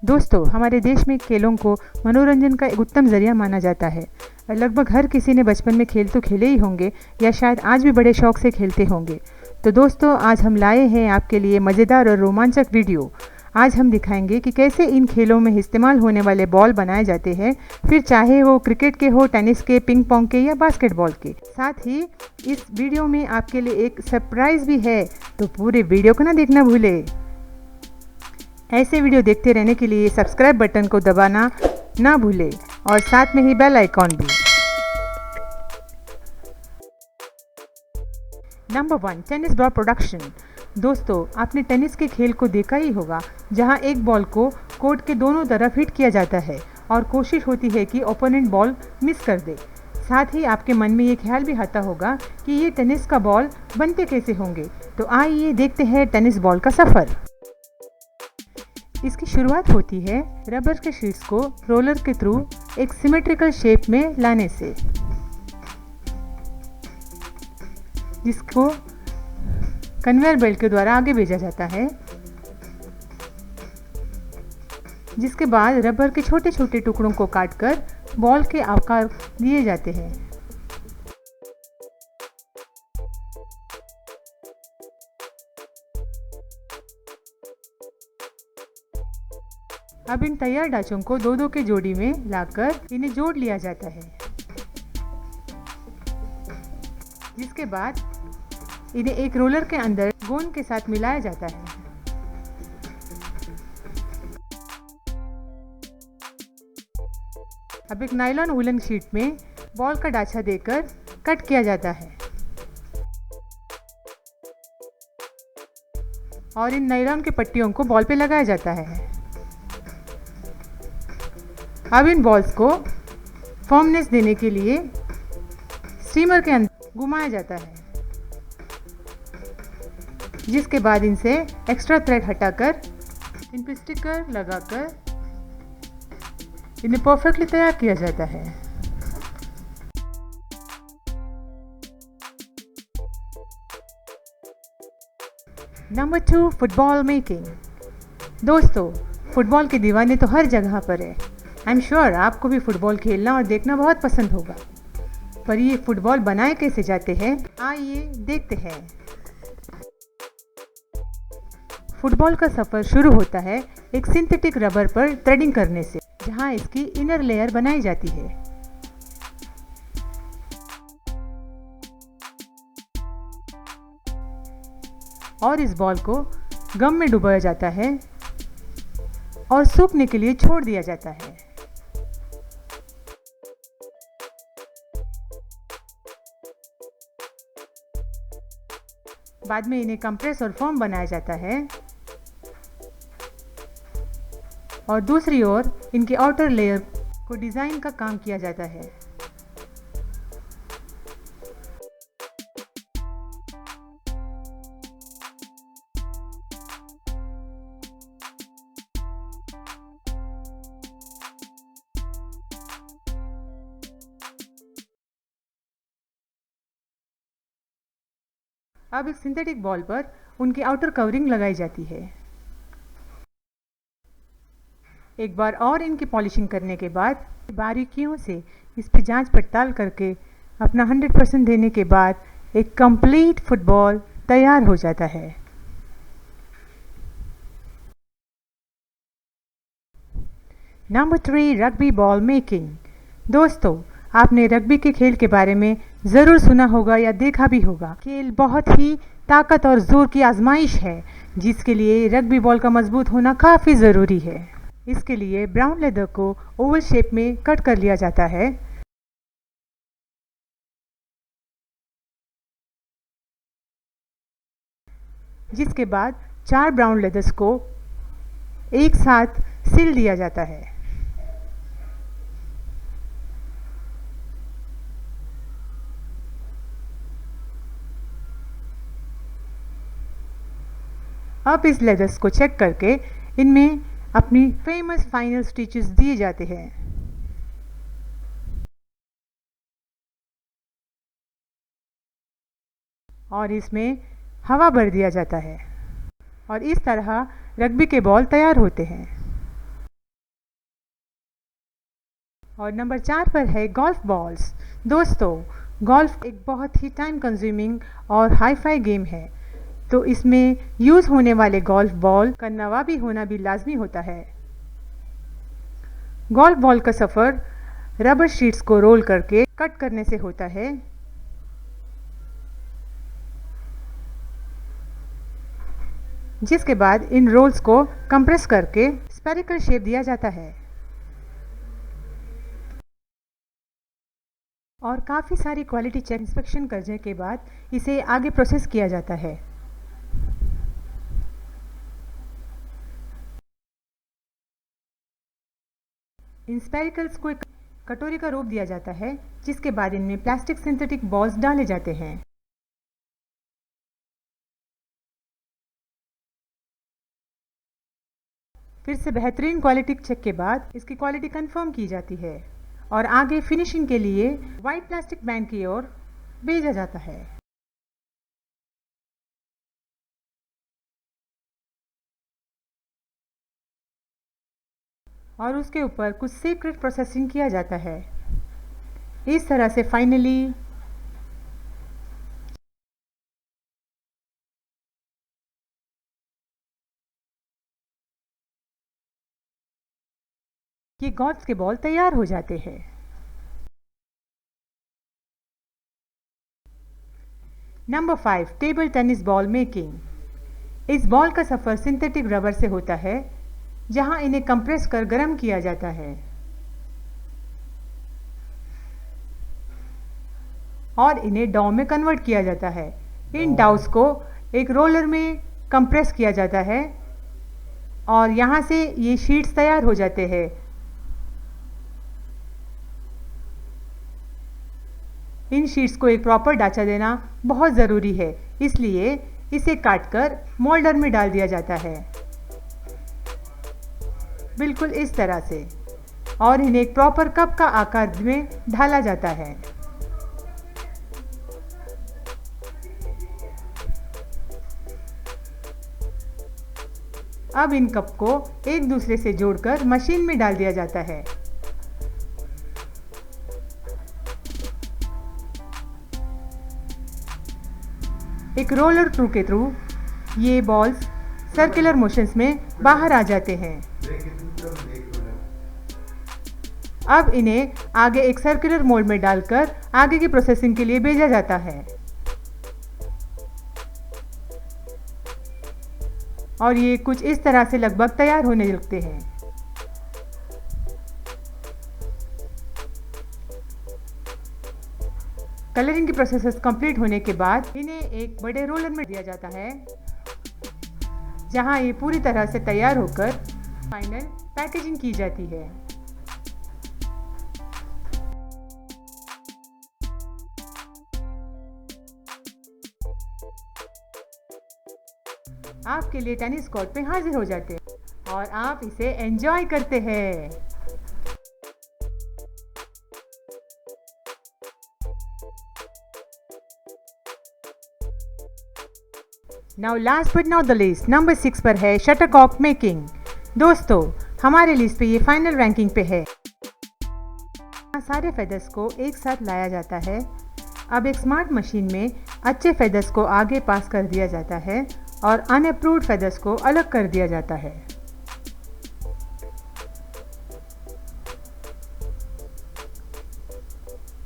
दोस्तों, हमारे देश में खेलों को मनोरंजन का एक उत्तम जरिया माना जाता है। लगभग हर किसी ने बचपन में खेल तो खेले ही होंगे या शायद आज भी बड़े शौक से खेलते होंगे। तो दोस्तों, आज हम लाए हैं आपके लिए मज़ेदार और रोमांचक वीडियो। आज हम दिखाएंगे कि कैसे इन खेलों में इस्तेमाल होने वाले बॉल बनाए जाते हैं, फिर चाहे वो क्रिकेट के हो, टेनिस के, पिंग पोंग के या बास्केटबॉल के। साथ ही इस वीडियो में आपके लिए एक सरप्राइज़ भी है, तो पूरे वीडियो को ना देखना भूले। ऐसे वीडियो देखते रहने के लिए सब्सक्राइब बटन को दबाना ना भूलें और साथ में ही बेल आइकॉन भी। Number 1, tennis ball production. दोस्तों, आपने टेनिस के खेल को देखा ही होगा, जहां एक बॉल को कोर्ट के दोनों तरफ हिट किया जाता है और कोशिश होती है कि ओपोनेंट बॉल मिस कर दे। साथ ही आपके मन में ये ख्याल भी आता होगा कि ये टेनिस का बॉल बनते कैसे होंगे। तो आइए देखते हैं टेनिस बॉल का सफ़र। इसकी शुरुआत होती है रबर के शीट्स को रोलर के थ्रू एक सिमेट्रिकल शेप में लाने से, जिसको कन्वेयर बेल्ट के द्वारा आगे भेजा जाता है। जिसके बाद रबर के छोटे छोटे टुकड़ों को काटकर बॉल के आकार दिए जाते हैं। अब इन तैयार ढांचों को दो दो के जोड़ी में लाकर इन्हें जोड़ लिया जाता है। जिसके बाद इन्हें एक रोलर के अंदर गोंद के साथ मिलाया जाता है। अब एक नायलॉन वूलन शीट में बॉल का ढांचा देकर कट किया जाता है और इन नायलॉन के पट्टियों को बॉल पे लगाया जाता है। अब इन बॉल्स को फॉर्मनेस देने के लिए स्टीमर के अंदर घुमाया जाता है, जिसके बाद इनसे एक्स्ट्रा थ्रेड हटाकर इन पर स्टिकर लगाकर इन्हें परफेक्टली तैयार किया जाता है। Number 2, football making. दोस्तों, फुटबॉल के दीवाने तो हर जगह पर है। आई एम श्योर आपको भी फुटबॉल खेलना और देखना बहुत पसंद होगा, पर ये फुटबॉल बनाए कैसे जाते हैं, आइए देखते हैं। फुटबॉल का सफ़र शुरू होता है एक सिंथेटिक रबर पर थ्रेडिंग करने से, जहां इसकी इनर लेयर बनाई जाती है। और इस बॉल को गम में डुबाया जाता है और सूखने के लिए छोड़ दिया जाता है। बाद में इन्हें कंप्रेस और फॉर्म बनाया जाता है और दूसरी ओर इनके आउटर लेयर को डिज़ाइन का काम किया जाता है। अब एक सिंथेटिक बॉल पर उनकी आउटर कवरिंग लगाई जाती है। एक बार और इनकी पॉलिशिंग करने के बाद बारीकियों से इस पर जांच पड़ताल करके अपना 100% देने के बाद एक कंप्लीट फुटबॉल तैयार हो जाता है। Number 3, rugby ball making. दोस्तों, आपने रग्बी के खेल के बारे में ज़रूर सुना होगा या देखा भी होगा। खेल बहुत ही ताकत और ज़ोर की आजमाइश है, जिसके लिए रग्बी बॉल का मजबूत होना काफ़ी ज़रूरी है। इसके लिए ब्राउन लेदर को ओवल शेप में कट कर लिया जाता है, जिसके बाद 4 ब्राउन लेदर्स को एक साथ सिल दिया जाता है। अब इस लेदर्स को चेक करके इनमें अपनी फेमस फाइनल स्टिचेस दिए जाते हैं। और इसमें हवा भर दिया जाता है और इस तरह रग्बी के बॉल तैयार होते हैं। और नंबर 4 पर है गोल्फ बॉल्स। दोस्तों, गोल्फ एक बहुत ही टाइम कंज्यूमिंग और हाई-फाई गेम है, तो इसमें यूज़ होने वाले गोल्फ बॉल का नवाबी होना भी लाजमी होता है। गोल्फ बॉल का सफ़र रबर शीट्स को रोल करके कट करने से होता है। जिसके बाद इन रोल्स को कंप्रेस करके स्फेरिकल शेप दिया जाता है और काफ़ी सारी क्वालिटी चेक इंस्पेक्शन करने के बाद इसे आगे प्रोसेस किया जाता है। इन स्फेरिकल्स को एक कटोरी का रूप दिया जाता है, जिसके बाद इनमें प्लास्टिक सिंथेटिक बॉल्स डाले जाते हैं। फिर से बेहतरीन क्वालिटी चेक के बाद इसकी क्वालिटी कंफर्म की जाती है और आगे फिनिशिंग के लिए वाइट प्लास्टिक बैग की ओर भेजा जाता है। और उसके ऊपर कुछ सीक्रेट प्रोसेसिंग किया जाता है। इस तरह से फाइनली ये गोल्फ के बॉल तैयार हो जाते हैं। Number 5, table tennis ball making. इस बॉल का सफ़र सिंथेटिक रबर से होता है, जहां इन्हें कंप्रेस कर गर्म किया जाता है और इन्हें डाउ में कन्वर्ट किया जाता है। इन डाउस को एक रोलर में कंप्रेस किया जाता है और यहाँ से ये शीट्स तैयार हो जाते हैं। इन शीट्स को एक प्रॉपर ढांचा देना बहुत ज़रूरी है, इसलिए इसे काटकर मोल्डर में डाल दिया जाता है, बिल्कुल इस तरह से, और इन्हें एक प्रॉपर कप का आकार में ढाला जाता है। अब इन कप को एक दूसरे से जोड़कर मशीन में डाल दिया जाता है। एक रोलर थ्रू के थ्रू ये बॉल्स सर्कुलर मोशंस में बाहर आ जाते हैं। अब इन्हें आगे एक सर्कुलर मोल्ड में डालकर आगे की प्रोसेसिंग के लिए भेजा जाता है और ये कुछ इस तरह से लगभग तैयार होने लगते हैं। कलरिंग की प्रोसेस कंप्लीट होने के बाद इन्हें एक बड़े रोलर में दिया जाता है, जहां ये पूरी तरह से तैयार होकर फाइनल पैकेजिंग की जाती है। आपके लिए टेनिस कोर्ट पे हाजिर हो जाते हैं और आप इसे एंजॉय करते हैं। Now last but not the least, number 6 पर है शटलकॉक मेकिंग। दोस्तों, हमारे लिस्ट पे ये फाइनल रैंकिंग पे है। सारे फेदर्स को एक साथ लाया जाता है। अब एक स्मार्ट मशीन में अच्छे फेदर्स को आगे पास कर दिया जाता है और अनअप्रूव्ड फेदर्स को अलग कर दिया जाता है।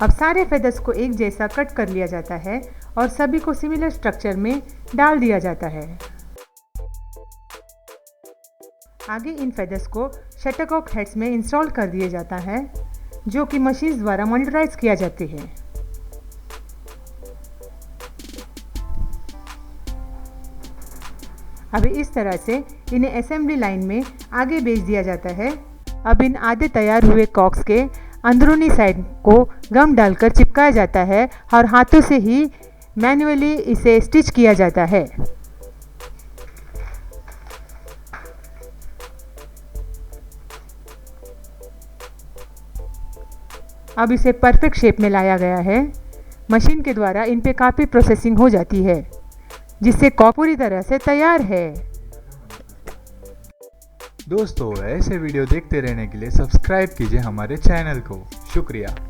अब सारे फेदर्स को एक जैसा कट कर लिया जाता है और सभी को सिमिलर स्ट्रक्चर में डाल दिया जाता है। आगे इन फेदर्स को शटलकॉक हेड्स में इंस्टॉल कर दिया जाता है, जो कि मशीन द्वारा मॉनिटराइज किया जाते हैं। अब इस तरह से इन्हें असेंबली लाइन में आगे भेज दिया जाता है। अब इन आधे तैयार हुए कॉक्स के अंदरूनी साइड को गम डालकर चिपकाया जाता है और हाथों से ही मैन्युअली इसे स्टिच किया जाता है। अब इसे परफेक्ट शेप में लाया गया है। मशीन के द्वारा इन पे काफ़ी प्रोसेसिंग हो जाती है, जिससे कॉक पूरी तरह से तैयार है। दोस्तों ऐसे वीडियो देखते रहने के लिए सब्सक्राइब कीजिए हमारे चैनल को। शुक्रिया।